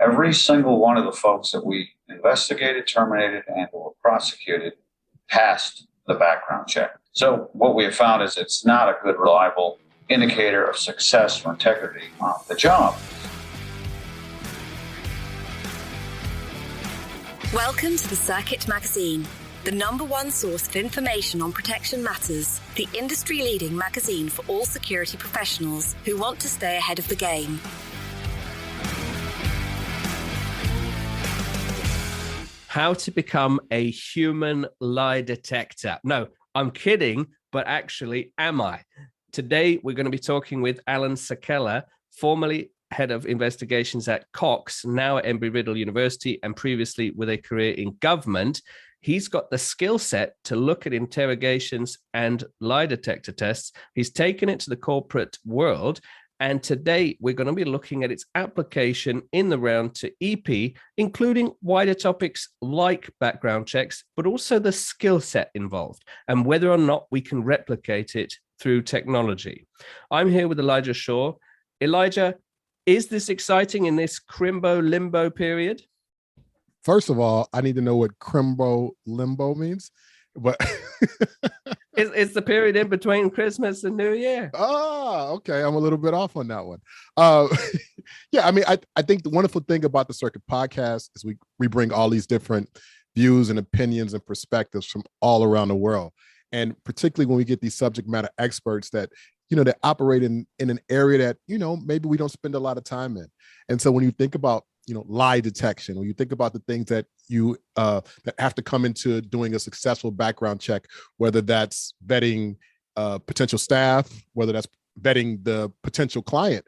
every single one of the folks that we investigated, terminated, and or prosecuted passed the background check. So what we have found is it's not a good, reliable indicator of success or integrity on the job. Welcome to the Circuit Magazine, the #1 source of information on protection matters, the industry-leading magazine for all security professionals who want to stay ahead of the game. How to become a human lie detector. No, I'm kidding, but actually, am I? Today, we're going to be talking with Alan Saquella, formerly head of investigations at Cox, now at Embry-Riddle University, and previously with a career in government. He's got the skill set to look at interrogations and lie detector tests. He's taken it to the corporate world. And today we're going to be looking at its application in the round to EP, including wider topics like background checks, but also the skill set involved and whether or not we can replicate it through technology. I'm here with Elijah Shaw. Elijah, is this exciting in this crimbo limbo period? First of all, I need to know what crimbo limbo means, but it's the period in between Christmas and New Year. Oh, okay. I'm a little bit off on that one. Yeah, I mean, I think the wonderful thing about the Circuit podcast is we bring all these different views and opinions and perspectives from all around the world. And particularly when we get these subject matter experts that, that operate in an area that, maybe we don't spend a lot of time in. And so when you think about, lie detection, when you think about the things that you that have to come into doing a successful background check, whether that's vetting potential staff, whether that's vetting the potential client,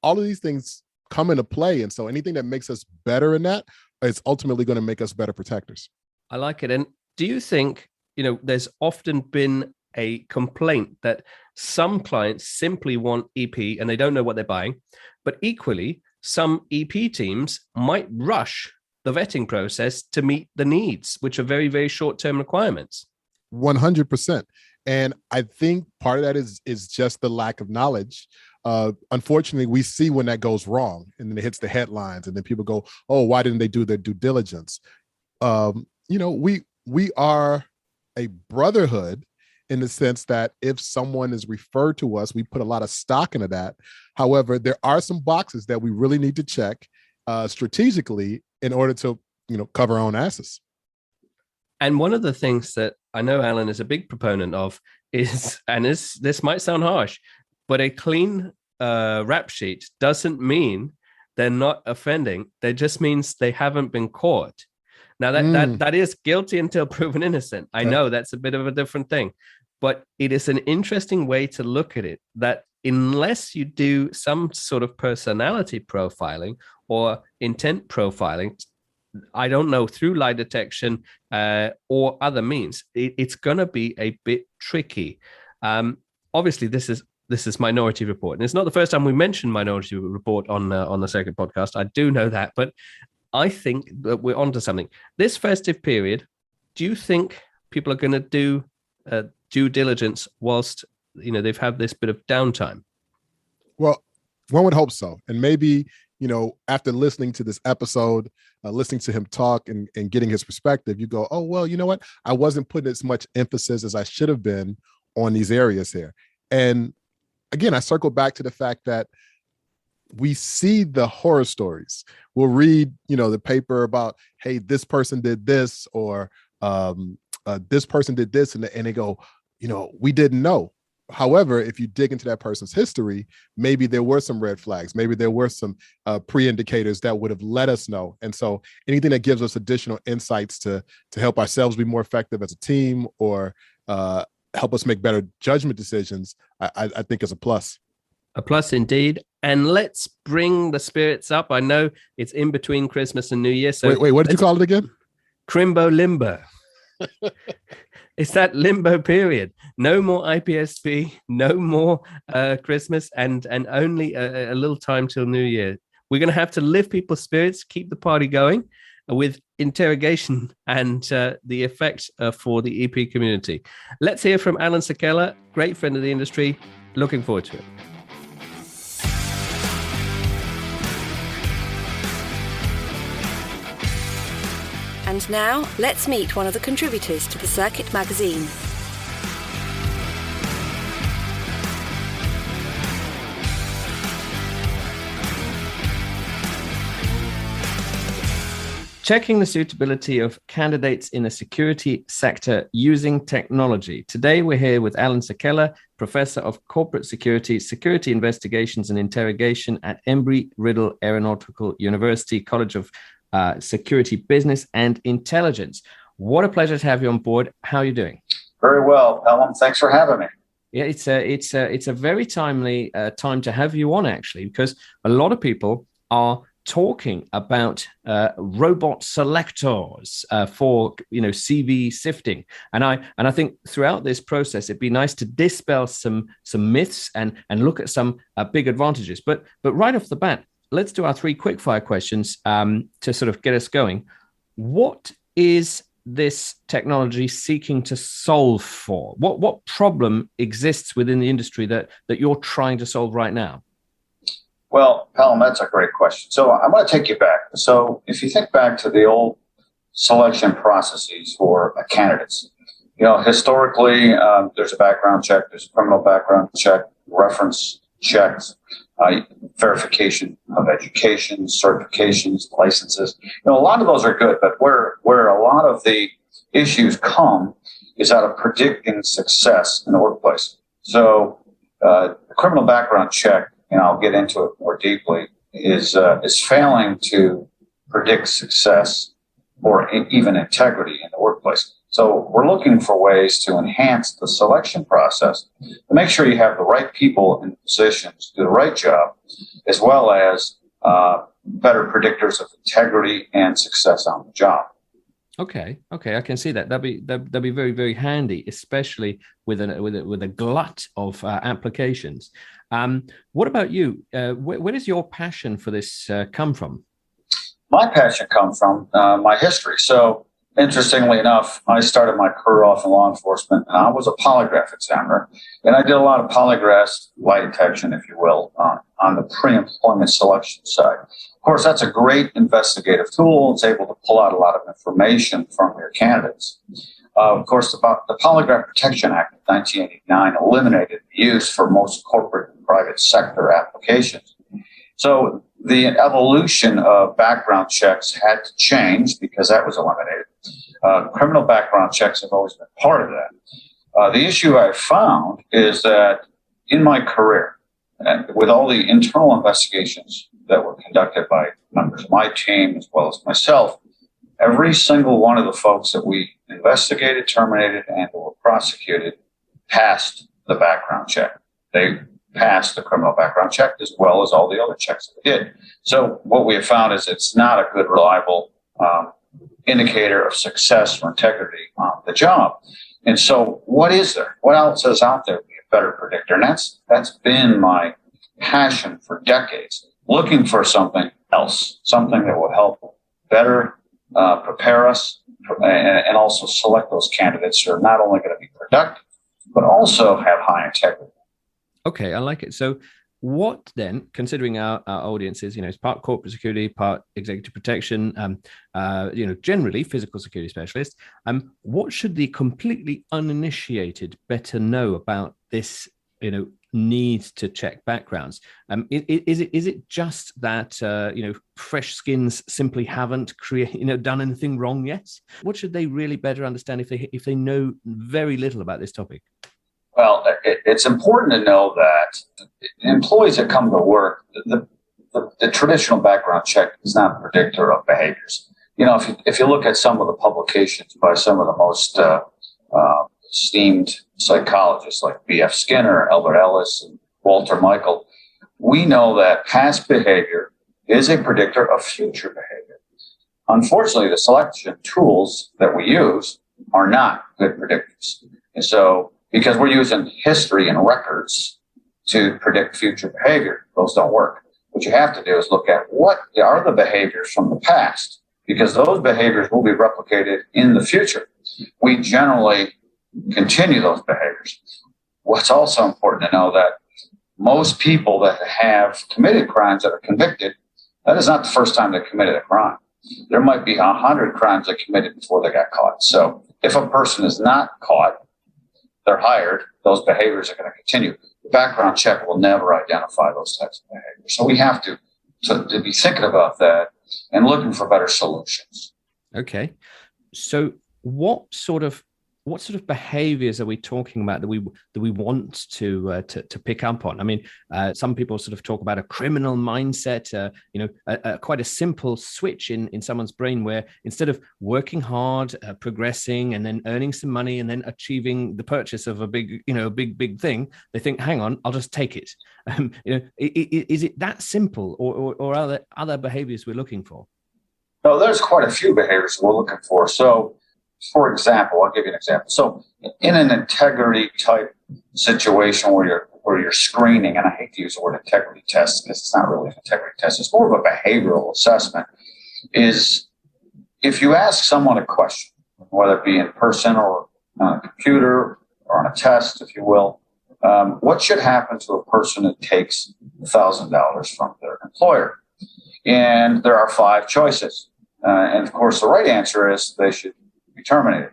all of these things come into play. And so anything that makes us better in that is ultimately going to make us better protectors. I like it. And do you think, there's often been a complaint that some clients simply want EP and they don't know what they're buying, but equally, some EP teams might rush the vetting process to meet the needs, which are very, very short-term requirements. 100%. And I think part of that is just the lack of knowledge. Unfortunately, we see when that goes wrong and then it hits the headlines and then people go, oh, why didn't they do their due diligence? We are a brotherhood in the sense that if someone is referred to us, we put a lot of stock into that. However, there are some boxes that we really need to check strategically in order to, cover our own asses. And one of the things that I know Alan is a big proponent of is, and this might sound harsh, but a clean rap sheet doesn't mean they're not offending. That just means they haven't been caught. Now that is guilty until proven innocent. I know that's a bit of a different thing, but it is an interesting way to look at it, that unless you do some sort of personality profiling or intent profiling, I don't know, through lie detection or other means, it's going to be a bit tricky. Obviously, this is Minority Report, and it's not the first time we mentioned Minority Report on the Circuit podcast. I do know that, but I think that we're onto something. This festive period, do you think people are going to do due diligence whilst they've had this bit of downtime? Well, one would hope so. And maybe, after listening to this episode, listening to him talk and getting his perspective, you go, oh, well, you know what? I wasn't putting as much emphasis as I should have been on these areas here. And again, I circle back to the fact that we see the horror stories. We'll read, the paper about, hey, this person did this, or this person did this, and they go, we didn't know. However, if you dig into that person's history, maybe there were some red flags. Maybe there were some pre-indicators that would have let us know. And so anything that gives us additional insights to help ourselves be more effective as a team or help us make better judgment decisions, I think is a plus. A plus indeed. And let's bring the spirits up. I know it's in between Christmas and New Year. So wait, what did you call it again? Crimbo limbo. It's that limbo period. No more IPSP, no more Christmas, and only a little time till New Year. We're going to have to lift people's spirits, keep the party going with interrogation and the effect for the EP community. Let's hear from Alan Saquella, great friend of the industry. Looking forward to it. And now, let's meet one of the contributors to the Circuit magazine. Checking the suitability of candidates in the security sector using technology. Today, we're here with Alan Saquella, Professor of Corporate Security, Security Investigations and Interrogation at Embry-Riddle Aeronautical University College of Security Business and Intelligence. What a pleasure to have you on board. How are you doing? Very well, Alan. Thanks for having me. Yeah, it's a very timely time to have you on, actually, because a lot of people are talking about robot selectors for CV sifting, and I think throughout this process it'd be nice to dispel some myths and look at some big advantages. But right off the bat, let's do our 3 quickfire questions to sort of get us going. What is this technology seeking to solve for? What problem exists within the industry that you're trying to solve right now? Well, Alan, that's a great question. So I'm going to take you back. So if you think back to the old selection processes for candidates, historically, there's a background check, there's a criminal background check, reference checks, verification of education, certifications, licenses. A lot of those are good, but where a lot of the issues come is out of predicting success in the workplace. So the criminal background check, and I'll get into it more deeply, is failing to predict success or even integrity in the workplace. So we're looking for ways to enhance the selection process to make sure you have the right people in positions to do the right job, as well as better predictors of integrity and success on the job. Okay, I can see that. That'd be very, very handy, especially with a glut of applications. What about you? Where does your passion for this come from? My passion comes from my history. So, interestingly enough, I started my career off in law enforcement, and I was a polygraph examiner, and I did a lot of polygraphs, lie detection, if you will, on the pre-employment selection side. Of course, that's a great investigative tool. It's able to pull out a lot of information from your candidates. Of course, the Polygraph Protection Act of 1989 eliminated the use for most corporate and private sector applications. So the evolution of background checks had to change because that was eliminated. Criminal background checks have always been part of that. The issue I found is that in my career, with all the internal investigations that were conducted by members of my team as well as myself, every single one of the folks that we investigated, terminated, and or prosecuted passed the background check. They passed the criminal background check as well as all the other checks that they did. So what we have found is it's not a good, reliable indicator of success or integrity on the job. And so what is there? What else is out there to be a better predictor? And that's been my passion for decades, looking for something else, something that will help better prepare us and also select those candidates who are not only going to be productive, but also have high integrity. Okay, I like it. So what then, considering our audience is, it's part corporate security, part executive protection, generally physical security specialists, what should the completely uninitiated better know about this, need to check backgrounds? Is it just that, fresh skins simply haven't done anything wrong yet? What should they really better understand if they know very little about this topic? Well, it's important to know that employees that come to work, the traditional background check is not a predictor of behaviors. If you look at some of the publications by some of the most esteemed psychologists like B.F. Skinner, Albert Ellis, and Walter Michael, we know that past behavior is a predictor of future behavior. Unfortunately, the selection tools that we use are not good predictors. And so, because we're using history and records to predict future behavior, those don't work. What you have to do is look at what are the behaviors from the past, because those behaviors will be replicated in the future. We generally continue those behaviors. What's also important to know that most people that have committed crimes that are convicted, that is not the first time they committed a crime. there might be 100 crimes they committed before they got caught. So if a person is not caught, they're hired, those behaviors are going to continue. The background check will never identify those types of behaviors. So we have to be thinking about that and looking for better solutions. Okay. So what sort of behaviors are we talking about that we want to pick up on? I mean, some people sort of talk about a criminal mindset, quite a simple switch in someone's brain where instead of working hard, progressing, and then earning some money and then achieving the purchase of a big thing, they think, hang on, I'll just take it. Is it that simple, or are there other behaviors we're looking for? No, there's quite a few behaviors we're looking for. So, for example, I'll give you an example. So in an integrity type situation where you're screening, and I hate to use the word integrity test because it's not really an integrity test, it's more of a behavioral assessment, is if you ask someone a question, whether it be in person or on a computer or on a test, if you will, what should happen to a person that takes $1,000 from their employer? And there are 5 choices. And of course, the right answer is they should be terminated,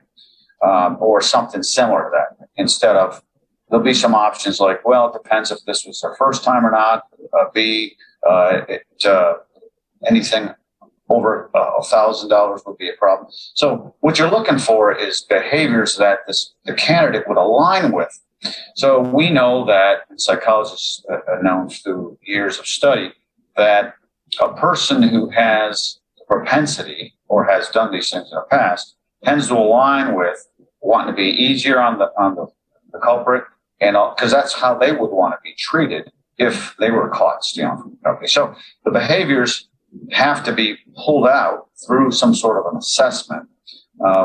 or something similar to that. Instead of, there'll be some options like, well, it depends if this was their first time or not. Anything over $1,000 would be a problem. So what you're looking for is behaviors that the candidate would align with. So we know that, and psychologists have known through years of study, that a person who has propensity or has done these things in the past tends to align with wanting to be easier on the culprit, and because that's how they would want to be treated if they were caught stealing from the company. So the behaviors have to be pulled out through some sort of an assessment,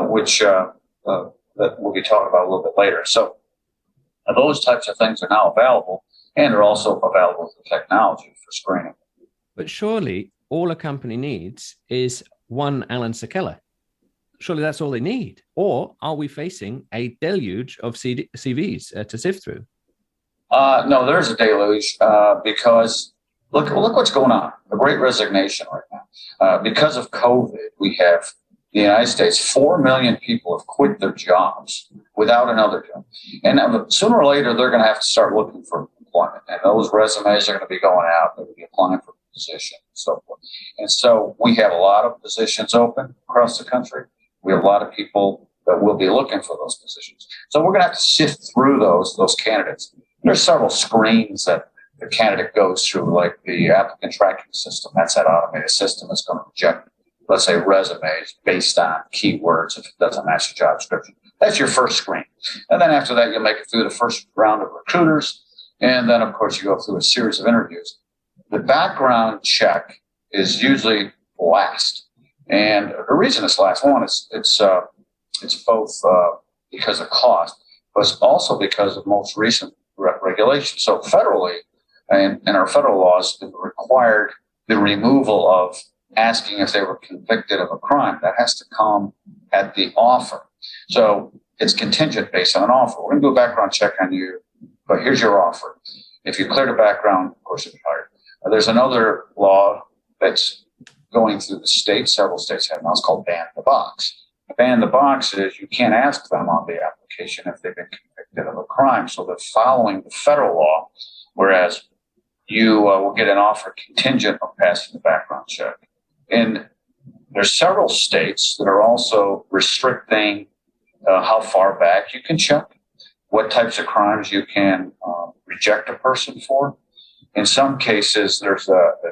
which that we'll be talking about a little bit later. So those types of things are now available, and are also available with the technology for screening. But surely all a company needs is one Alan Saquella. Surely that's all they need. Or are we facing a deluge of CVs to sift through? No, there's a deluge because look what's going on. The Great Resignation right now. Because of COVID, we have in the United States, 4 million people have quit their jobs without another job. And sooner or later, they're going to have to start looking for employment. And those resumes are going to be going out. They're going to be applying for positions and so forth. And so we have a lot of positions open across the country. We have a lot of people that will be looking for those positions. So we're going to have to sift through those candidates. There's several screens that the candidate goes through, like the applicant tracking system. That's that automated system that's going to reject, let's say, resumes based on keywords if it doesn't match the job description. That's your first screen. And then after that, you'll make it through the first round of recruiters. And then, of course, you go through a series of interviews. The background check is usually last. And the reason it's last, one, it's both because of cost, but it's also because of most recent regulation. So federally, and our federal laws required the removal of asking if they were convicted of a crime. That has to come at the offer. So it's contingent based on an offer. We're going to do a background check on you, but here's your offer. If you clear the background, of course, you'll be hired. There's another law that's going through the states. Several states have now. It's called ban the box. Ban the box is you can't ask them on the application if they've been convicted of a crime. So they're following the federal law, whereas you will get an offer contingent on passing the background check. And there's several states that are also restricting how far back you can check, what types of crimes you can reject a person for. In some cases, in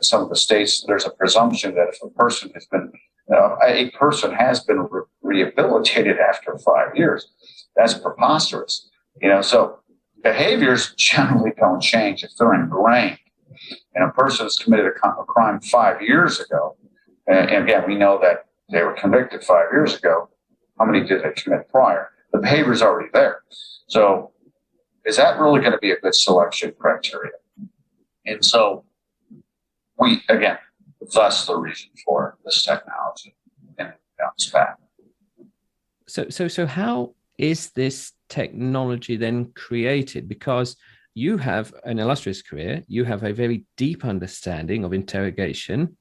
some of the states, there's a presumption that if a person has been rehabilitated after 5 years, that's preposterous. So behaviors generally don't change if they're ingrained. And a person has committed a crime 5 years ago, and again, we know that they were convicted 5 years ago. How many did they commit prior? The behavior's already there. So is that really going to be a good selection criteria? And so thus the reason for this technology and bounce back. So how is this technology then created? Because you have an illustrious career, you have a very deep understanding of interrogation.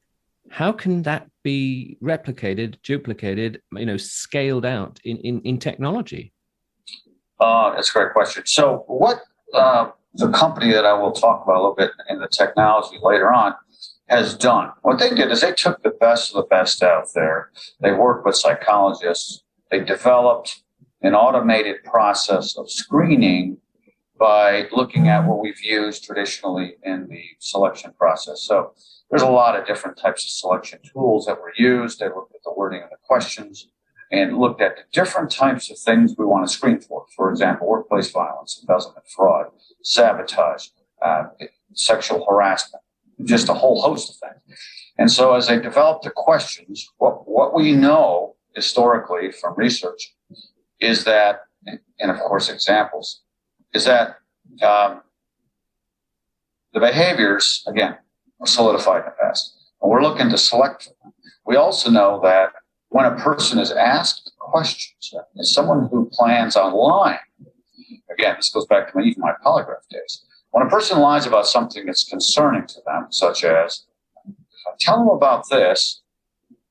How can that be replicated, duplicated, scaled out in technology? That's a great question. So what the company that I will talk about a little bit in the technology later on has done, what they did is they took the best of the best out there. They worked with psychologists. They developed an automated process of screening by looking at what we've used traditionally in the selection process. So there's a lot of different types of selection tools that were used. They looked at the wording of the questions and looked at the different types of things we want to screen for. For example, workplace violence, embezzlement, fraud, sabotage, sexual harassment, just a whole host of things. And so as they developed the questions, what we know historically from research is that, and of course examples, is that the behaviors, again, are solidified in the past. And we're looking to select for them. We also know that when a person is asked questions, as someone who plans online, again, this goes back to even my polygraph days. When a person lies about something that's concerning to them, such as, if I tell them about this,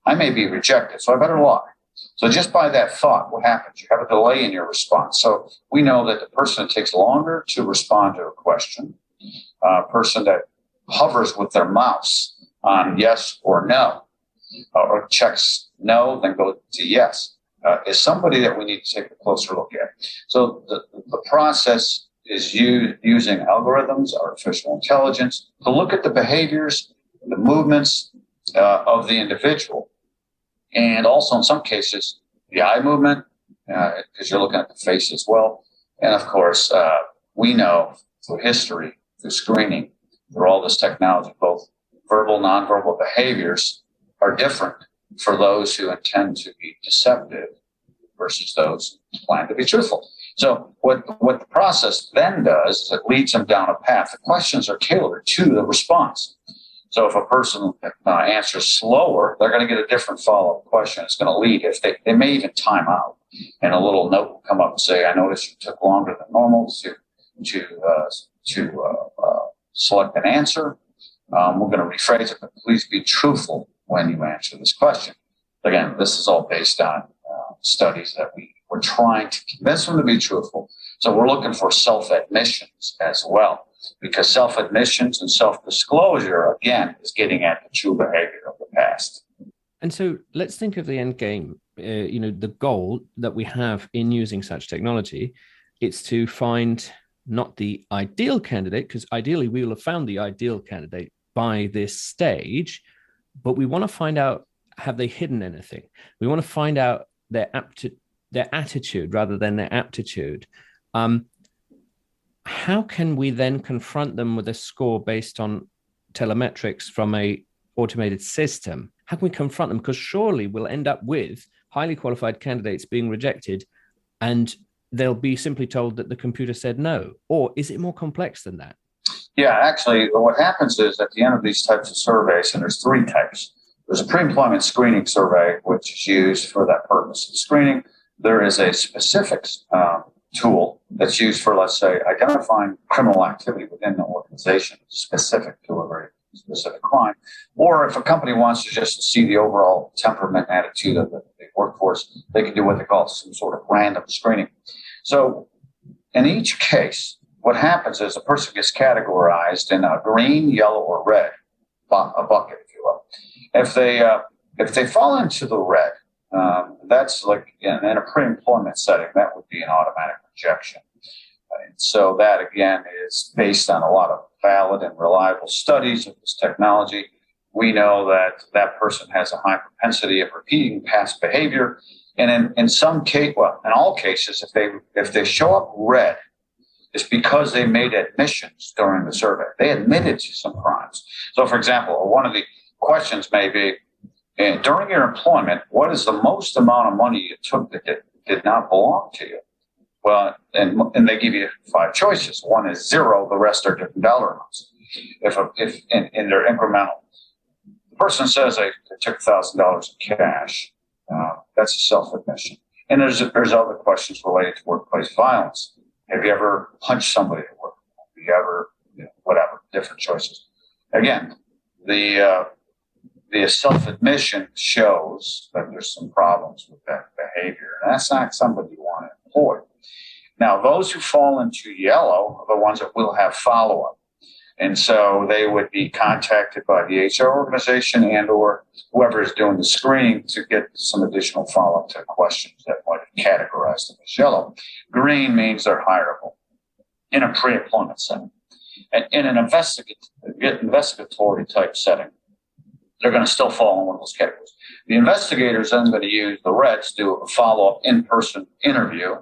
I may be rejected, so I better lie. So just by that thought, what happens? You have a delay in your response. So we know that the person that takes longer to respond to a question, a person that hovers with their mouse on yes or no, or checks no, then goes to yes, is somebody that we need to take a closer look at. So the process is using algorithms, artificial intelligence, to look at the behaviors, the movements of the individual, and also in some cases, the eye movement, because you're looking at the face as well. And of course, we know through history, through screening, through all this technology, both verbal, nonverbal behaviors are different for those who intend to be deceptive versus those who plan to be truthful. So what the process then does is it leads them down a path. The questions are tailored to the response. So if a person answers slower, they're going to get a different follow-up question. It's going to lead, if they may even time out, and a little note will come up and say, I noticed you took longer than normal to select an answer. We're going to rephrase it, but please be truthful when you answer this question. Again, this is all based on studies that we're trying to convince them to be truthful. So we're looking for self-admissions as well, because self-admissions and self-disclosure, again, is getting at the true behavior of the past. And so let's think of the end game, the goal that we have in using such technology. It's to find not the ideal candidate, because ideally we will have found the ideal candidate by this stage, but we want to find out, have they hidden anything? We want to find out their attitude rather than their aptitude. How can we then confront them with a score based on telemetrics from a automated system? How can we confront them? Because surely we'll end up with highly qualified candidates being rejected, and they'll be simply told that the computer said no. Or is it more complex than that? Yeah, actually, what happens is at the end of these types of surveys, and there's three types. There's a pre-employment screening survey, which is used for that purpose of screening. There is a specifics tool that's used for, let's say, identifying criminal activity within the organization, specific to a very specific crime. Or if a company wants to just see the overall temperament attitude of the workforce, they can do what they call some sort of random screening. So in each case, what happens is a person gets categorized in a green, yellow, or red, a bucket, if you will. If they fall into the red, that's like in a pre-employment setting, that would be an automatic rejection. And so that, again, is based on a lot of valid and reliable studies of this technology. We know that that person has a high propensity of repeating past behavior. And in some case, well, in all cases, if they show up red, it's because they made admissions during the survey. They admitted to some crimes. So, for example, one of the questions may be, during your employment, what is the most amount of money you took that did not belong to you? Well, and they give you 5 choices. One is 0, the rest are different dollar amounts. If in their incremental, the person says they took $1,000 in cash, that's a self-admission. And there's other questions related to workplace violence. Have you ever punched somebody at work? Have you ever, whatever, different choices. Again, the the self-admission shows that there's some problems with that behavior. And that's not somebody you want to employ. Now, those who fall into yellow are the ones that will have follow-up. And so they would be contacted by the HR organization and or whoever is doing the screening to get some additional follow-up to questions that might have categorized them as yellow. Green means they're hireable in a pre-employment setting. And in an investigatory type setting, they're going to still fall in one of those categories. The investigators then going to use the reds to do a follow-up in-person interview,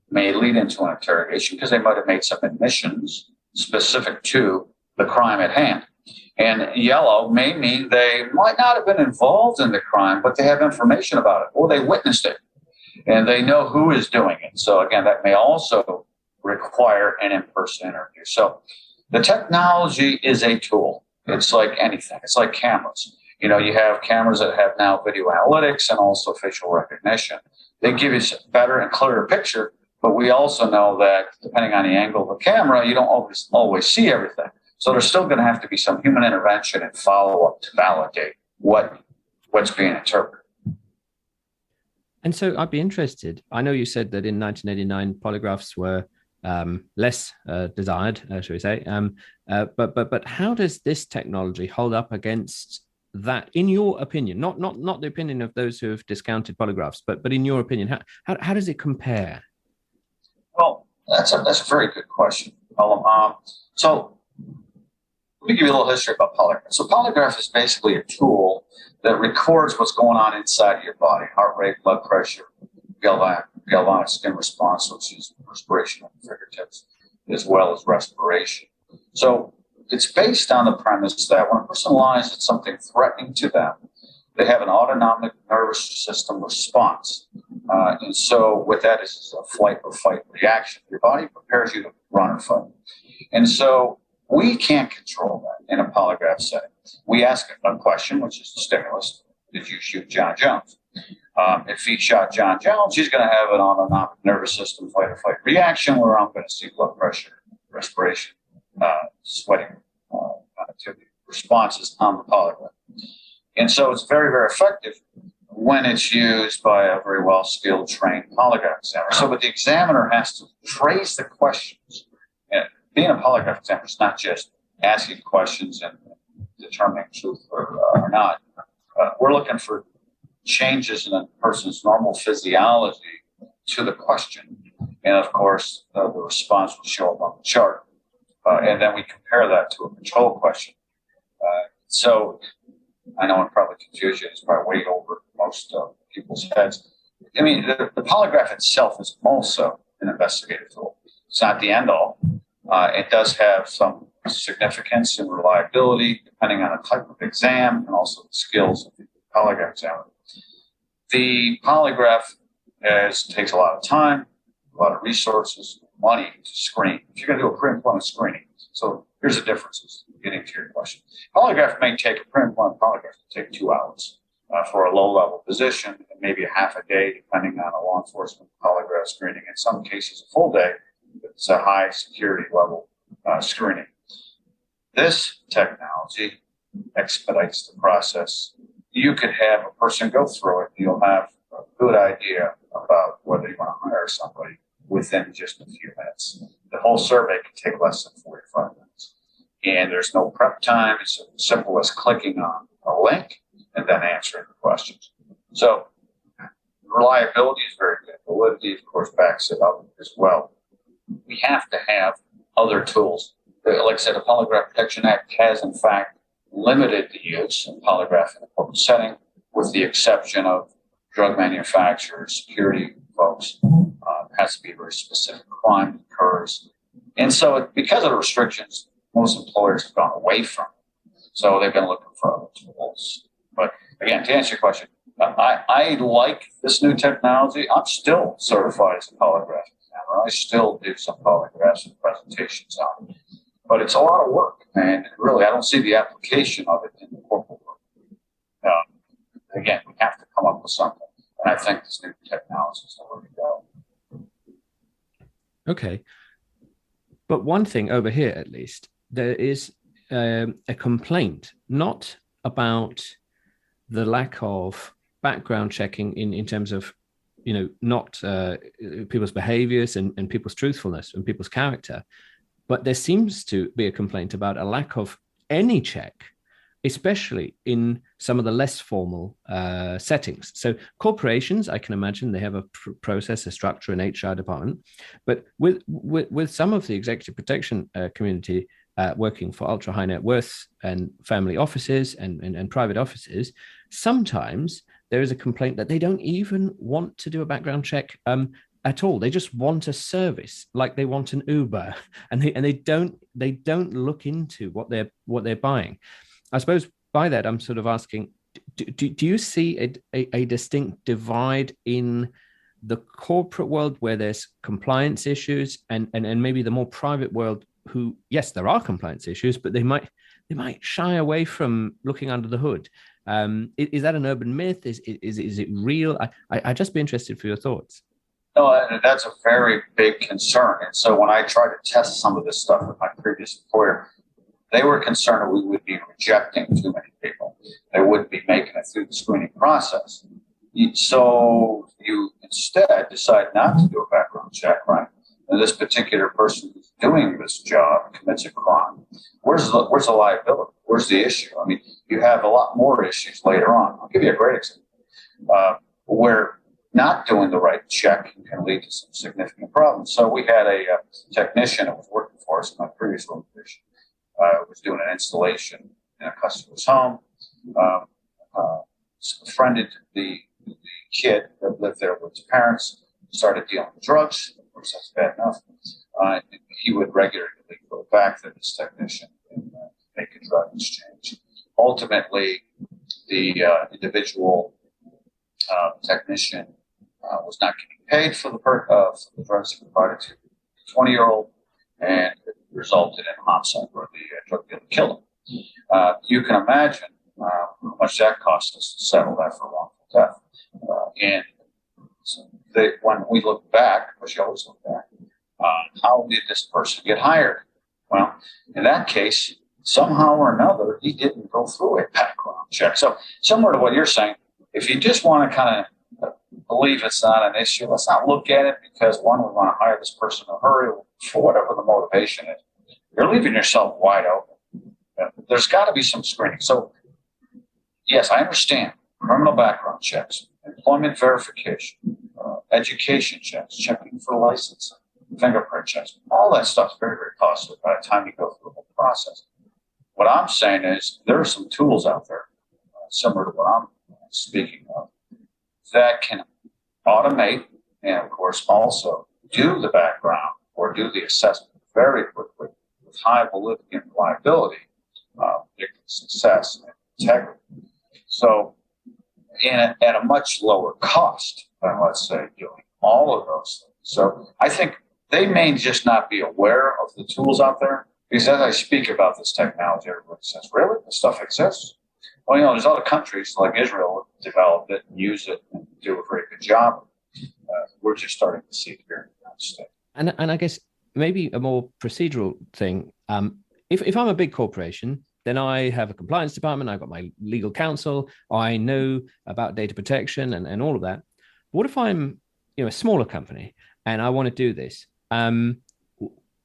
may lead into an interrogation because they might have made some admissions specific to the crime at hand. And yellow may mean they might not have been involved in the crime, but they have information about it, or they witnessed it, and they know who is doing it. So again, that may also require an in-person interview. So the technology is a tool. It's like anything. It's like cameras. You know, you have cameras that have now video analytics and also facial recognition. They give you a better and clearer picture, but we also know that depending on the angle of the camera, you don't always see everything. So there's still going to have to be some human intervention and follow-up to validate what's being interpreted. And so I'd be interested. I know you said that in 1989, polygraphs were less desired, shall we say? But how does this technology hold up against that, in your opinion? Not the opinion of those who have discounted polygraphs, but in your opinion, how does it compare? Well, that's a very good question. So let me give you a little history about polygraph. So polygraph is basically a tool that records what's going on inside your body: heart rate, blood pressure, galvanic skin response, which is respiration at the fingertips, as well as respiration. So it's based on the premise that when a person lies at something threatening to them, they have an autonomic nervous system response. And so what that is a flight or fight reaction. Your body prepares you to run or fight. And so we can't control that in a polygraph setting. We ask a question, which is the stimulus: did you shoot John Jones? If he shot John Jones, he's going to have an autonomic nervous system fight or fight reaction where I'm going to see blood pressure, respiration, sweating, activity responses on the polygraph. And so it's very, very effective when it's used by a very well-skilled, trained polygraph examiner. So but the examiner has to phrase the questions. And being a polygraph examiner is not just asking questions and determining truth or not. We're looking for changes in a person's normal physiology to the question. And of course, the response will show up on the chart. And then we compare that to a control question. So I know I'm probably confused you. It's probably way over most people's heads. I mean, the polygraph itself is also an investigative tool. It's not the end all. It does have some significance and reliability depending on the type of exam and also the skills of the polygraph examiner. The polygraph takes a lot of time, a lot of resources, money to screen. If you're going to do a pre-employment screening, so here's the differences getting to your question. Polygraph may take, a pre-employment polygraph can take 2 hours for a low-level position, and maybe a half a day depending on a law enforcement polygraph screening. In some cases, a full day. It's a high security level screening. This technology expedites the process. You could have a person go through it. You'll have a good idea about whether you want to hire somebody within just a few minutes. The whole survey can take less than 45 minutes. And there's no prep time. It's as simple as clicking on a link and then answering the questions. So reliability is very good. Validity, of course, backs it up as well. We have to have other tools. Like I said, the Polygraph Protection Act has, in fact, limited the use of polygraph in a corporate setting, with the exception of drug manufacturers, security folks. It has to be a very specific crime that occurs. And so because of the restrictions, most employers have gone away from it. So they've been looking for other tools. But again, to answer your question, I like this new technology. I'm still certified as a polygraph examiner. I still do some polygraphs and presentations on it. But it's a lot of work, and really, I don't see the application of it in the corporate world. Again, we have to come up with something, and I think this new technology is the way to go. Okay. But one thing over here, at least, there is a complaint, not about the lack of background checking in terms of, not people's behaviors and people's truthfulness and people's character. But there seems to be a complaint about a lack of any check, especially in some of the less formal settings. So corporations, I can imagine they have a process, a structure, an HR department. But with some of the executive protection community working for ultra high net worth and family offices and private offices, sometimes there is a complaint that they don't even want to do a background check at all. They just want a service, like they want an Uber, and they don't look into what they're buying. I suppose by that I'm sort of asking, do you see a distinct divide in the corporate world where there's compliance issues and maybe the more private world who, yes, there are compliance issues, but they might shy away from looking under the hood? Is that an urban myth? Is it real? I'd just be interested for your thoughts. No, that's a very big concern. And so when I tried to test some of this stuff with my previous employer, they were concerned that we would be rejecting too many people. They wouldn't be making it through the screening process. So you instead decide not to do a background check, right? And this particular person who's doing this job commits a crime. Where's the liability? Where's the issue? I mean, you have a lot more issues later on. I'll give you a great example where not doing the right check can lead to some significant problems. So we had a technician that was working for us in my previous organization. Was doing an installation in a customer's home. Befriended the kid that lived there with his parents. Started dealing with drugs. Of course, that's bad enough. He would regularly go back to this technician and make a drug exchange. Ultimately, the individual technician was not getting paid for the drugs he provided to the 20-year-old, and it resulted in homicide where the drug dealer killed him. You can imagine how much that cost us to settle that for wrongful death. And so when we look back, which you always look back, how did this person get hired? Well, in that case, somehow or another, he didn't go through a background check. So similar to what you're saying, if you just want to kind of believe it's not an issue, let's not look at it because, one, we want to hire this person in a hurry for whatever the motivation is. You're leaving yourself wide open. There's got to be some screening. So, yes, I understand criminal background checks, employment verification, education checks, checking for licensing, fingerprint checks. All that stuff is very, very costly by the time you go through the whole process. What I'm saying is there are some tools out there, similar to what I'm speaking of, that can automate and, of course, also do the background or do the assessment very quickly with high validity and reliability, predicting success and integrity. So, at a much lower cost than, let's say, doing all of those things. So I think they may just not be aware of the tools out there, because as I speak about this technology, everybody says, really? This stuff exists? Well, there's other countries like Israel that develop it and use it and do a very good job. We're just starting to see it here in the United States. And I guess maybe a more procedural thing. If I'm a big corporation, then I have a compliance department, I've got my legal counsel, I know about data protection and all of that. What if I'm a smaller company and I want to do this?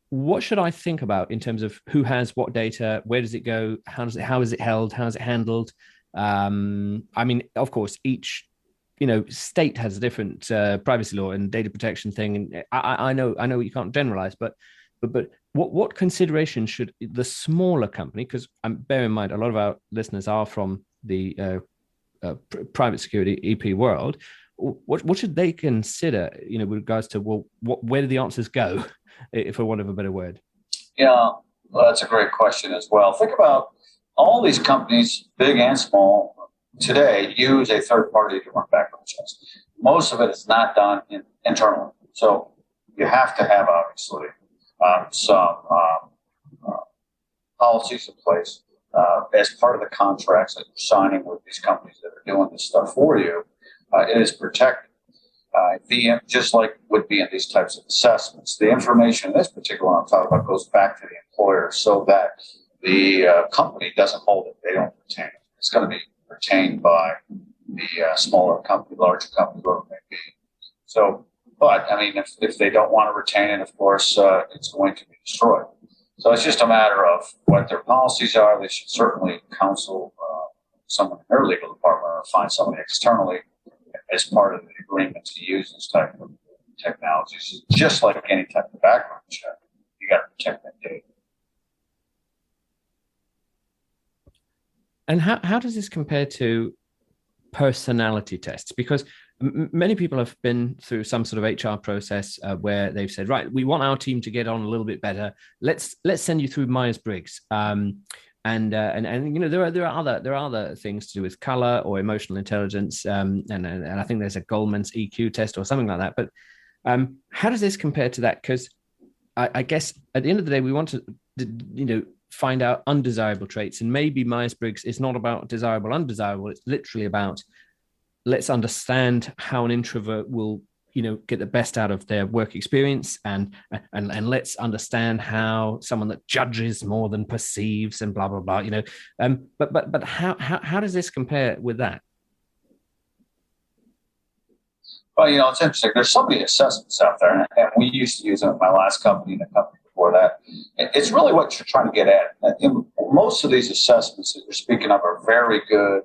What should I think about in terms of who has what data? Where does it go? How is it held? How is it handled? I mean, of course, each state has a different privacy law and data protection thing. And I know you can't generalize, but what consideration should the smaller company, because bear in mind, a lot of our listeners are from the private security EP world. What should they consider, with regards to, where do the answers go, if for want of a better word? Yeah, well, that's a great question as well. Think about all these companies, big and small, today use a third party to run background checks. Most of it is not done internally. So you have to have, obviously, some policies in place as part of the contracts that you're signing with these companies that are doing this stuff for you. It is protected. Just like would be in these types of assessments, the information in this particular one I'm talking about goes back to the employer so that the company doesn't hold it. They don't retain it. It's going to be retained by the smaller company, larger company, whoever it may be. So, but I mean, if they don't want to retain it, of course, it's going to be destroyed. So it's just a matter of what their policies are. They should certainly counsel someone in their legal department or find somebody externally as part of the agreement to use this type of technologies. Just like any type of background check, you got to protect that data. And how does this compare to personality tests? Because many people have been through some sort of HR process where they've said, right, we want our team to get on a little bit better. Let's send you through Myers-Briggs. And you know, there are other things to do with color or emotional intelligence. And I think there's a Goldman's EQ test or something like that. But how does this compare to that? Because I guess at the end of the day, we want to, you know, find out undesirable traits, and maybe Myers-Briggs is not about desirable, undesirable. It's literally about, let's understand how an introvert will, you know, get the best out of their work experience, and let's understand how someone that judges more than perceives, and blah blah blah. You know, but how does this compare with that? Well, you know, it's interesting. There's so many assessments out there, and we used to use them at my last company and the company before that. It's really what you're trying to get at. And most of these assessments that you're speaking of are very good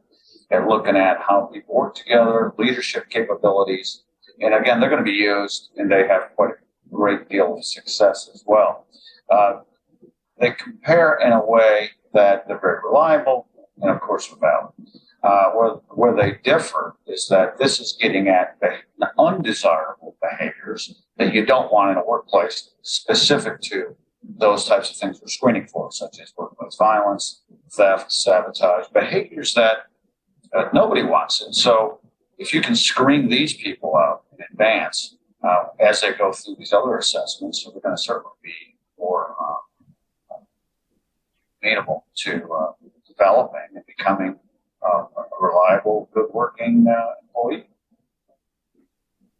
at looking at how people work together, leadership capabilities. And again, they're going to be used, and they have quite a great deal of success as well. They compare in a way that they're very reliable and, of course, are valid. Where they differ is that this is getting at the undesirable behaviors that you don't want in a workplace, specific to those types of things we're screening for, such as workplace violence, theft, sabotage, behaviors that nobody wants. And so if you can screen these people out in advance as they go through these other assessments, so they're going to certainly be more amenable to developing and becoming a reliable, good working employee.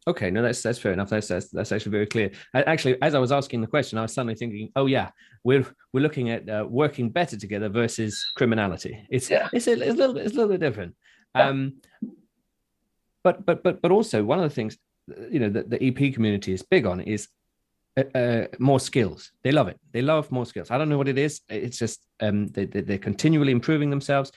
Okay, no, that's fair enough. That's actually very clear. Actually, as I was asking the question, I was suddenly thinking, oh yeah, we're looking at working better together versus criminality. It's a little bit different. Yeah. But also one of the things, you know, that the EP community is big on is more skills. They love it. They love more skills. I don't know what it is. It's just they're continually improving themselves.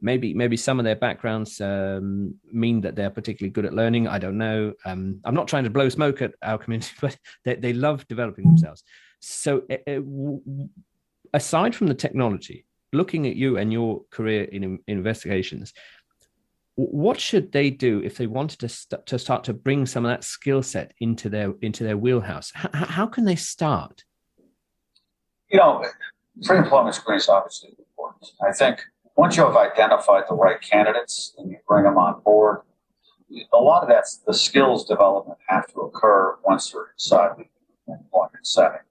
Maybe some of their backgrounds mean that they're particularly good at learning. I don't know. I'm not trying to blow smoke at our community, but they love developing themselves. So aside from the technology, looking at you and your career in investigations, what should they do if they wanted to start to bring some of that skill set into their wheelhouse? How can they start? You know, pre-employment screening is obviously important. I think once you have identified the right candidates and you bring them on board, a lot of that's the skills development have to occur once they're inside the employment setting.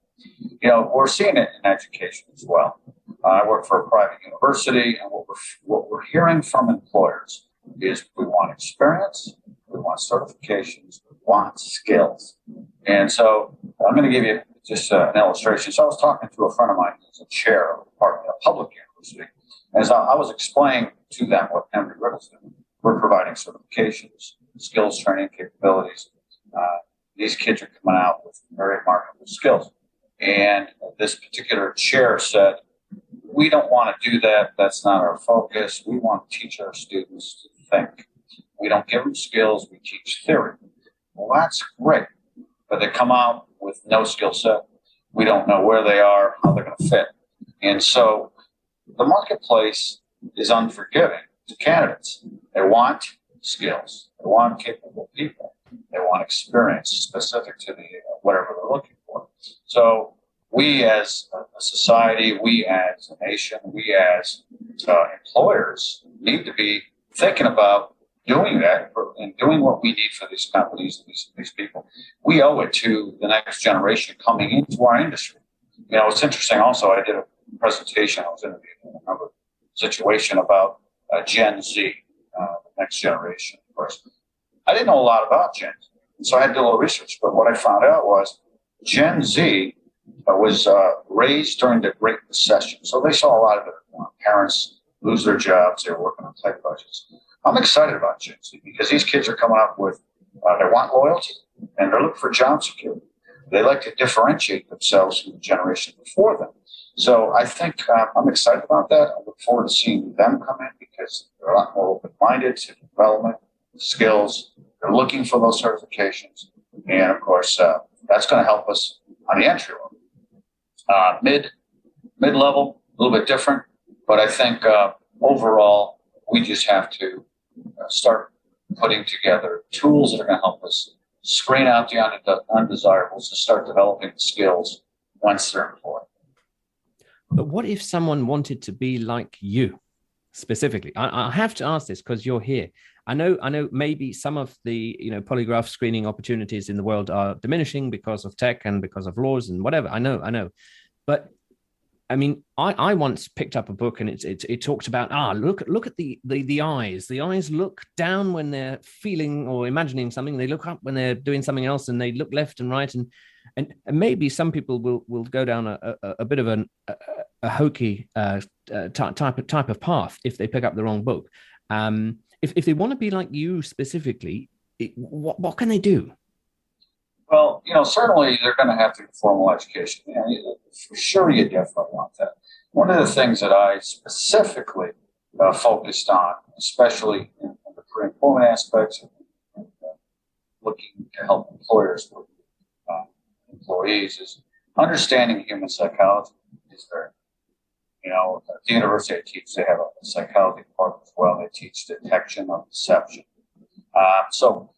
You know, we're seeing it in education as well. I work for a private university, and what we're hearing from employers is we want experience, we want certifications, we want skills. And so I'm going to give you just an illustration. So I was talking to a friend of mine who's a chair of a public university. As I was explaining to them what Embry-Riddle's doing, we're providing certifications, skills training capabilities. These kids are coming out with very remarkable skills. And this particular chair said, we don't want to do that. That's not our focus. We want to teach our students to think. We don't give them skills. We teach theory. Well, that's great. But they come out with no skill set. We don't know where they are, how they're going to fit. And so the marketplace is unforgiving to candidates. They want skills. They want capable people. They want experience specific to the whatever they're looking for. So we as a society, we as a nation, we as employers need to be thinking about doing that and doing what we need for these companies and these people. We owe it to the next generation coming into our industry. You know, it's interesting also, I did a presentation, I was interviewing another situation about Gen Z, the next generation, of course. I didn't know a lot about Gen Z, so I had to do a little research, but what I found out was Gen Z was raised during the Great Recession. So they saw a lot of their parents lose their jobs. They're working on tight budgets. I'm excited about Gen Z because these kids are coming up with, they want loyalty and they're looking for job security. They like to differentiate themselves from the generation before them. So I think I'm excited about that. I look forward to seeing them come in because they're a lot more open-minded to development, skills. They're looking for those certifications. And of course, that's going to help us on the entry level. Mid-level, a little bit different. But I think overall, we just have to start putting together tools that are going to help us screen out the undesirables and start developing the skills once they're employed. But what if someone wanted to be like you specifically? I have to ask this because you're here. I know maybe some of the polygraph screening opportunities in the world are diminishing because of tech and because of laws and whatever. I know. But I mean, I once picked up a book and it talked about look at the eyes. The eyes look down when they're feeling or imagining something. They look up when they're doing something else, and they look left and right. And maybe some people will go down a bit of a hokey type of path if they pick up the wrong book. If they want to be like you specifically, what can they do? Well, certainly they're going to have to do formal education. For sure, you definitely want that. One of the things that I specifically focused on, especially in the pre-employment aspects, and looking to help employers with employees, is understanding human psychology is very. At the university I teach, they have a psychology department as well. They teach detection of deception. So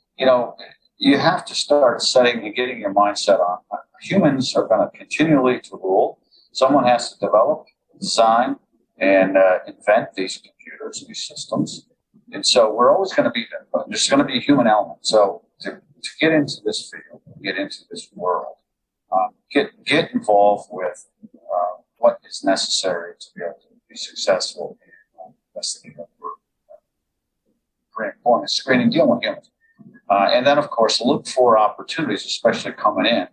you have to start setting and getting your mindset on. Humans are going to continually to rule. Someone has to develop, design, and invent these computers, these systems. And so we're always going to be there. There's going to be a human element. So to get into this field, get into this world, get involved with what is necessary to be able to be successful in investigating pre-employment screening, dealing with humans. And then, of course, look for opportunities, especially coming in,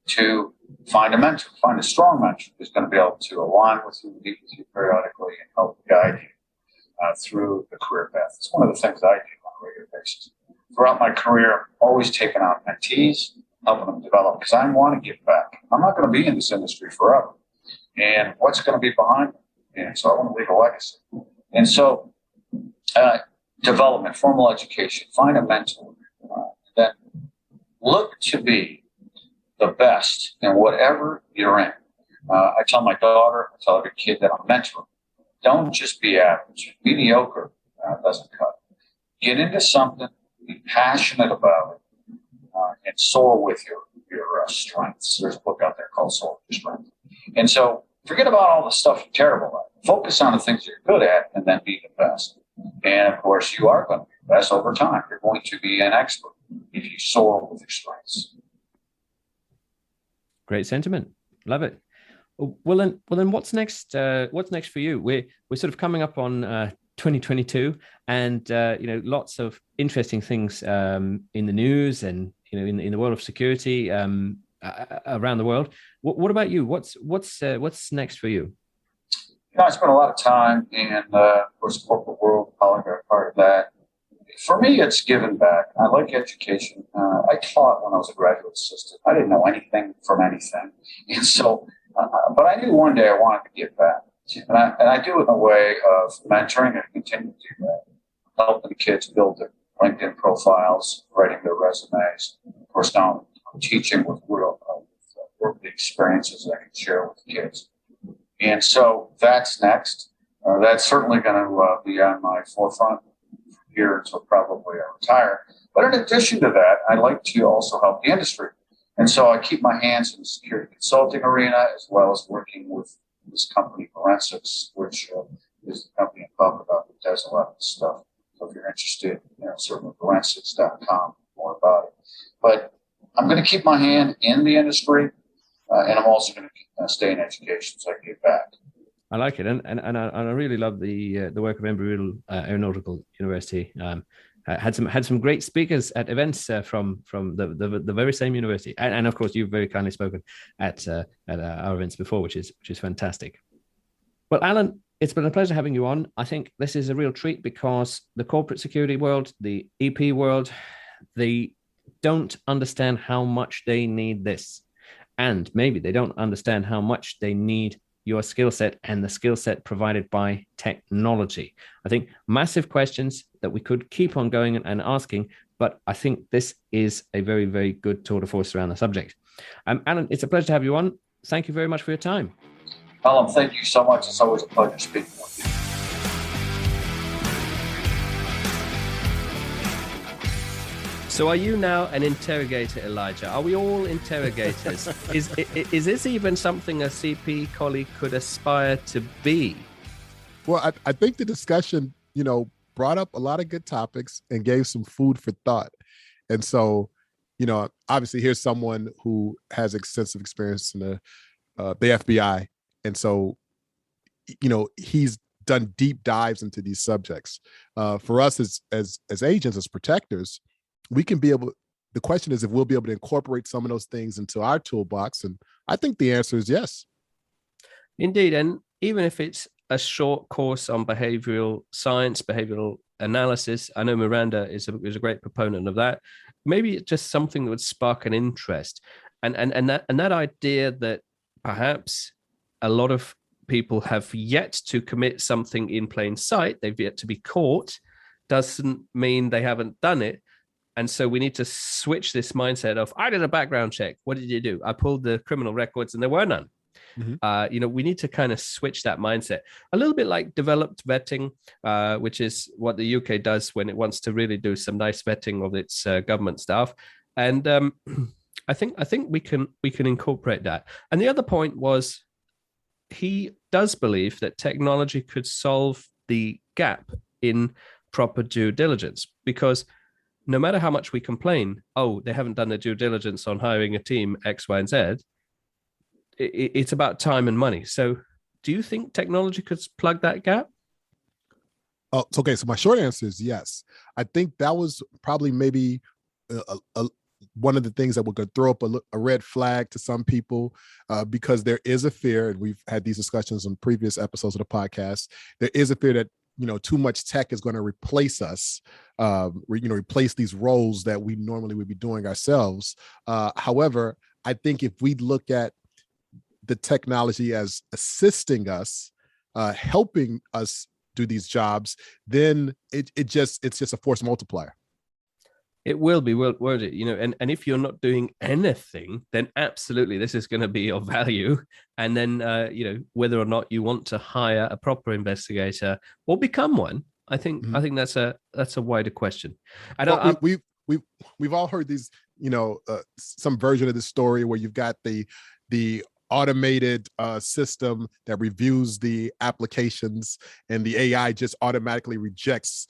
to find a mentor, find a strong mentor who's going to be able to align with you, meet with you periodically, and help guide you through the career path. It's one of the things I do on a regular basis. Throughout my career, I'm always taking on mentees, helping them develop, because I want to give back. I'm not going to be in this industry forever. And what's going to be behind me? And so I want to leave a legacy. And so development, formal education, find a mentor. Then look to be the best in whatever you're in. I tell my daughter, I tell every kid that I'm mentoring, don't just be average. Mediocre doesn't cut. Get into something, be passionate about it, and soar with your strengths. There's a book out there called Soar with Your Strengths. And so forget about all the stuff you're terrible at. Focus on the things you're good at and then be the best. And of course, you are going to be the best over time. You're going to be an expert if you soar with your strengths. Great sentiment. Love it. Well then, what's next? What's next for you? We're sort of coming up on 2022, and lots of interesting things in the news and in the world of security around the world. What about you? What's next for you? I spent a lot of time in, of course, corporate world, Polygraph, part of that. For me, it's giving back. I like education. I taught when I was a graduate assistant. I didn't know anything from anything. And so, but I knew one day I wanted to give back. And I do it in a way of mentoring and continue to do that, helping kids build their LinkedIn profiles, writing their resumes. Of course, now I'm teaching with real work experiences that I can share with the kids. And so that's next. That's certainly going to be on my forefront here until probably I retire. But in addition to that, I like to also help the industry. And so I keep my hands in the security consulting arena, as well as working with this company, Forensics, which is the company I talk about that does a lot of this stuff. So if you're interested, certainly forensics.com, more about it. But I'm going to keep my hand in the industry, and I'm also going to stay in education so I can give back. I like it, and I really love the work of Embry-Riddle Aeronautical University. Had some great speakers at events from the very same university, and of course you've very kindly spoken at our events before, which is fantastic. Well, Alan, It's been a pleasure having you on. I think this is a real treat because the corporate security world, the EP world, they don't understand how much they need this. And maybe they don't understand how much they need your skill set and the skill set provided by technology. I think massive questions that we could keep on going and asking, but I think this is a very, very good tour de force around the subject. Alan, it's a pleasure to have you on. Thank you very much for your time. Alan, thank you so much. It's always a pleasure speaking with you. So are you now an interrogator, Elijah? Are we all interrogators? Is this even something a CP colleague could aspire to be? Well, I think the discussion, brought up a lot of good topics and gave some food for thought. And so, obviously here's someone who has extensive experience in the FBI. And so, he's done deep dives into these subjects. For us as agents, as protectors, we can be able, the question is if we'll be able to incorporate some of those things into our toolbox. And I think the answer is yes. Indeed. And even if it's a short course on behavioral science, behavioral analysis, I know Miranda is a great proponent of that. Maybe it's just something that would spark an interest. And that idea that perhaps a lot of people have yet to commit something in plain sight, they've yet to be caught, doesn't mean they haven't done it. And so we need to switch this mindset of, I did a background check. What did you do? I pulled the criminal records and there were none. Mm-hmm. We need to kind of switch that mindset. A little bit like developed vetting, which is what the UK does when it wants to really do some nice vetting of its government staff. And I think we can incorporate that. And the other point was, he does believe that technology could solve the gap in proper due diligence, because no matter how much we complain, they haven't done the due diligence on hiring a team X, Y, and Z, it's about time and money. So do you think technology could plug that gap? Oh, okay. So my short answer is yes. I think that was probably maybe one of the things that would throw up a red flag to some people, because there is a fear, and we've had these discussions on previous episodes of the podcast, there is a fear that too much tech is going to replace us, replace these roles that we normally would be doing ourselves. However, I think if we look at the technology as assisting us, helping us do these jobs, then it's just a force multiplier. It will be, won't it? And if you're not doing anything, then absolutely this is going to be of value. And then, whether or not you want to hire a proper investigator or become one, I think that's a wider question. And we've all heard these, some version of the story where you've got the automated system that reviews the applications, and the AI just automatically rejects,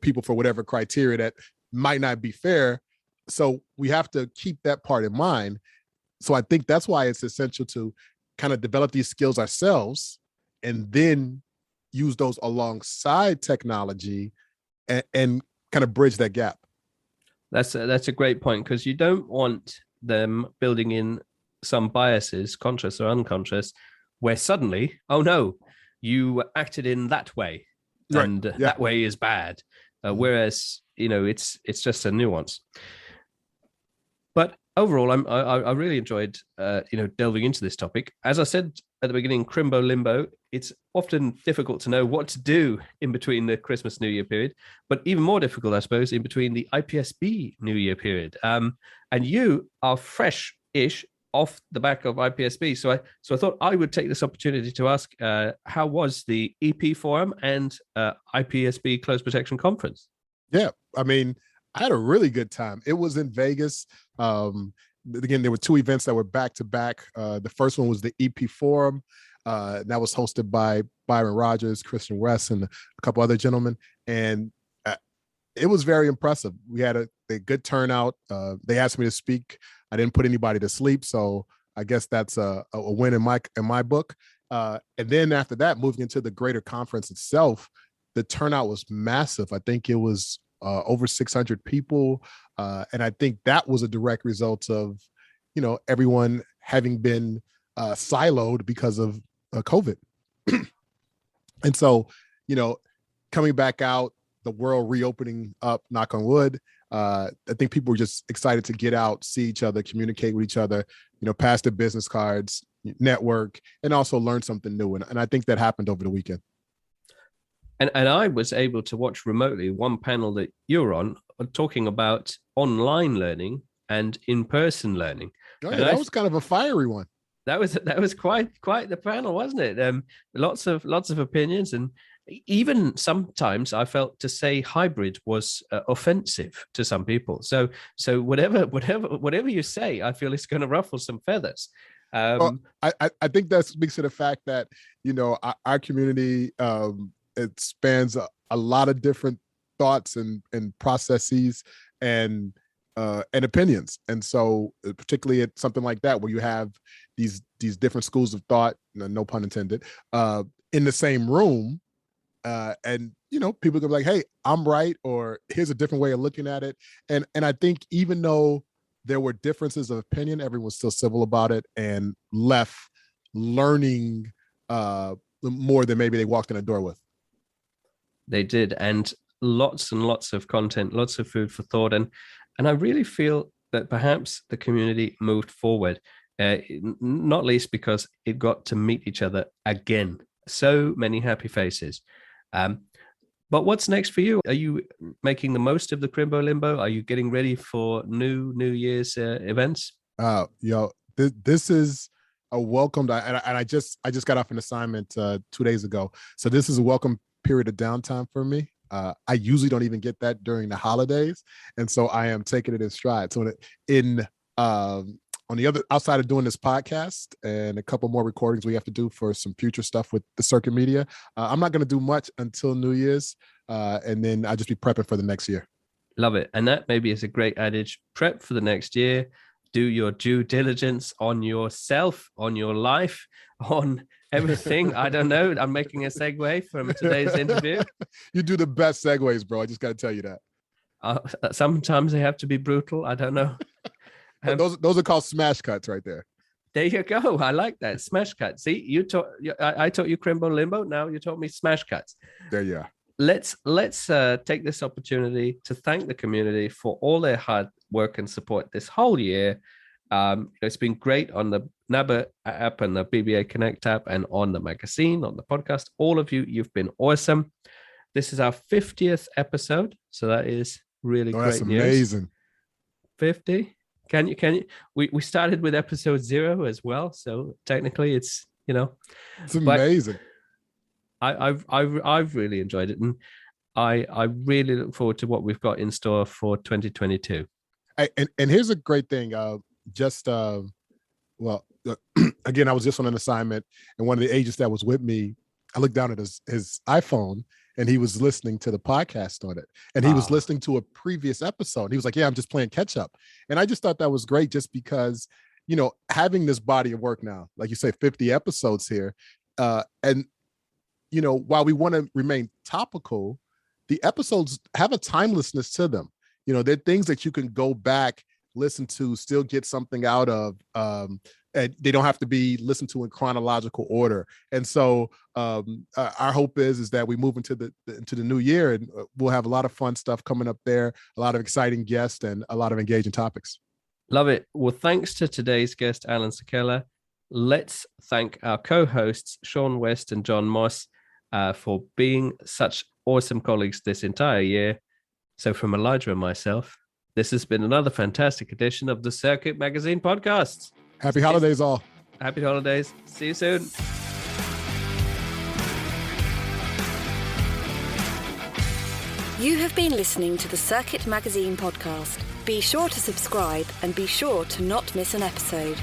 people for whatever criteria that might not be fair. So we have to keep that part in mind. So I think that's why it's essential to kind of develop these skills ourselves and then use those alongside technology and kind of bridge that gap. That's a great point, because you don't want them building in some biases, conscious or unconscious, where suddenly, oh no, you acted in that way, and that way is bad. Whereas, it's just a nuance. But overall, I really enjoyed, delving into this topic. As I said at the beginning, Crimbo Limbo, it's often difficult to know what to do in between the Christmas New Year period, but even more difficult, I suppose, in between the IPSB New Year period. And you are fresh-ish off the back of IPSB. So I thought I would take this opportunity to ask, how was the EP Forum and IPSB Close Protection Conference? Yeah, I mean, I had a really good time. It was in Vegas. Again, there were two events that were back to back. The first one was the EP Forum. That was hosted by Byron Rogers, Christian West, and a couple other gentlemen. And it was very impressive. We had a good turnout. They asked me to speak. I didn't put anybody to sleep, so I guess that's a win in my book. And then after that, moving into the greater conference itself, the turnout was massive. I think it was over 600 people, and I think that was a direct result of everyone having been siloed because of COVID. And so, coming back out, the world reopening up, knock on wood, I think people were just excited to get out, see each other, communicate with each other, pass their business cards, network, and also learn something new. And I think that happened over the weekend. And I was able to watch remotely one panel that you're on talking about online learning and in-person learning. Oh, yeah, that was kind of a fiery one. That was quite the panel, wasn't it? Lots of opinions, and even sometimes I felt to say hybrid was offensive to some people. So whatever you say, I feel it's going to ruffle some feathers. Well, I think that speaks to the fact that our community it spans a lot of different thoughts and processes and opinions, and so particularly at something like that where you have these different schools of thought, no pun intended, in the same room, and people can be like, hey, I'm right, or here's a different way of looking at it, and I think even though there were differences of opinion, everyone was still civil about it and left learning more than maybe they walked in the door with. They did, and lots of content, lots of food for thought, and I really feel that perhaps the community moved forward, not least because it got to meet each other again. So many happy faces. But what's next for you? Are you making the most of the Crimbo Limbo? Are you getting ready for New Year's events? This is a welcome, and I just got off an assignment 2 days ago, so this is a welcome period of downtime for me. I usually don't even get that during the holidays, and so I am taking it in stride. So on the other, outside of doing this podcast and a couple more recordings we have to do for some future stuff with the circuit media, I'm not going to do much until New Year's, and then I'll just be prepping for the next year. Love it. And that maybe is a great adage. Prep for the next year. Do your due diligence on yourself, on your life, on everything. I don't know. I'm making a segue from today's interview. You do the best segues, bro. I just got to tell you that. Sometimes they have to be brutal. I don't know. Those are called smash cuts right there. There you go. I like that. Smash cuts. See, I taught you Crimbo Limbo. Now you taught me smash cuts. There you are. Let's take this opportunity to thank the community for all their hard work and support this whole year. It's been great on the NABA app and the BBA Connect app and on the magazine, on the podcast. All of you, you've been awesome. This is our 50th episode, so that is really great that's news. Amazing. 50. Can you? We started with episode 0 as well, so technically it's it's amazing. I've really enjoyed it, and I really look forward to what we've got in store for 2022. And here's a great thing. Again, I was just on an assignment, and one of the agents that was with me, I looked down at his iPhone, and he was listening to the podcast on it, and he was listening to a previous episode. He was like, "Yeah, I'm just playing catch up," and I just thought that was great, just because having this body of work now, like you say, 50 episodes here, and while we want to remain topical, the episodes have a timelessness to them. They're things that you can go back, listen to, still get something out of, and they don't have to be listened to in chronological order. And so our hope is that we move into the new year, and we'll have a lot of fun stuff coming up there, a lot of exciting guests, and a lot of engaging topics. Love it. Well, thanks to today's guest, Alan Saquella. Let's thank our co-hosts, Sean West and John Moss, for being such awesome colleagues this entire year. So from Elijah and myself, this has been another fantastic edition of the Circuit Magazine podcast. Happy holidays, all. Happy holidays. See you soon. You have been listening to the Circuit Magazine podcast. Be sure to subscribe and be sure to not miss an episode.